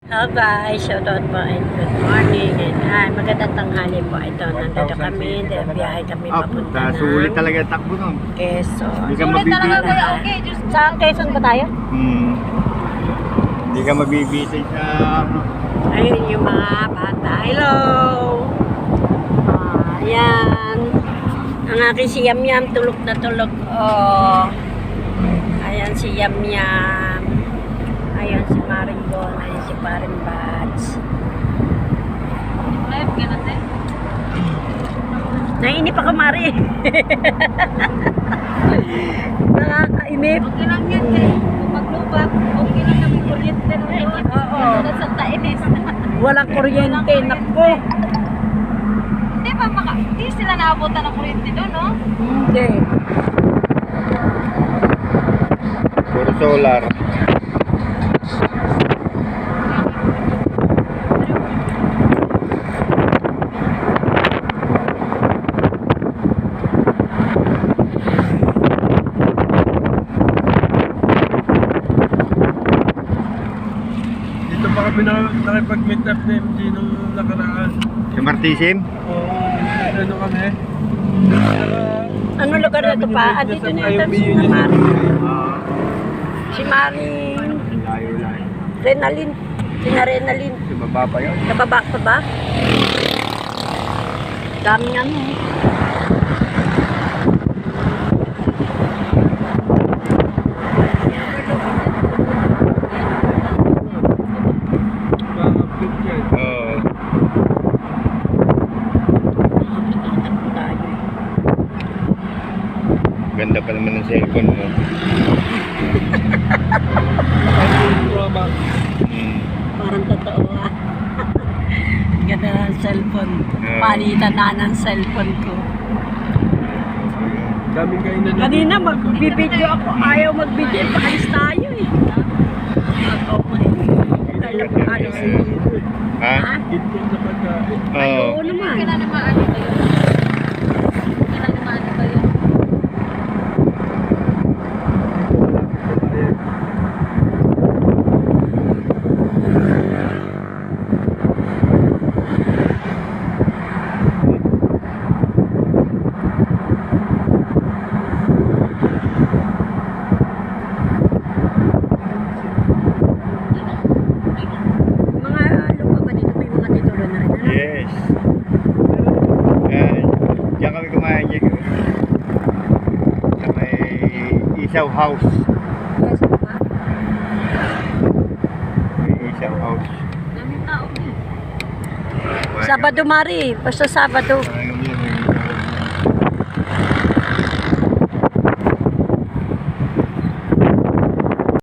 Hello guys, shoutout po and good morning and magandang tanghali po. Ito, nandito kami, biyahe kami papunta Sulit ng talaga takbo nun. Quezon. Hindi ka mabibitay. Sa Quezon ba tayo? Hindi ka mabibitay sa... Ayun yung mga bata. Hello! Ayan. Ang aking si Yam Yam, tulog na tulog. Oh. Ayan si Yam Yam. Ayan si Maringol. Ayan si Paring Bats. Live ka natin? Naiinip ako, Mari. Nakakainip. Okay lang yan eh. Kung maglubat, okay lang namin kuryente na doon. Oo. Sa Santa Ines. Walang kuryente. Naku. Hindi sila naabutan ng kuryente doon, no? Hindi. Puro solar. Dito pa kami nakipag-meet up na MG nung nakaraan. Sa Martisim? Oo, ano kami? Ano lugar na ito pa? Andito na yata si Mari. Si Mari. Layo-layo. Renalyn. Renalyn. Sa baba pa yun. Nababa pa ba? Daming ano. Makakapit yan. Oo. Ganda pa naman ng cellphone mo. Trauma. Parang totoo ah. Ganda ng cellphone. Palitan na ng cellphone ko. Daming kainan na. Kanina magbibideo ako. Ayaw magbideo. Paalis tayo eh. Kaya paalis eh. Ha? Gitgit na pagkain. Oo. Oo naman. Kailan naman ano ba yun? Kailan naman ano ba yun? Mga lupa ba dito? May mga titulo na rin. Ano? Yes. Yan. Diyan kami kumain niya. Sa may Isaw House. Yes, ano ba? May Isaw House. Daming tao eh. Sabado, Mari. Basta Sabado. Mga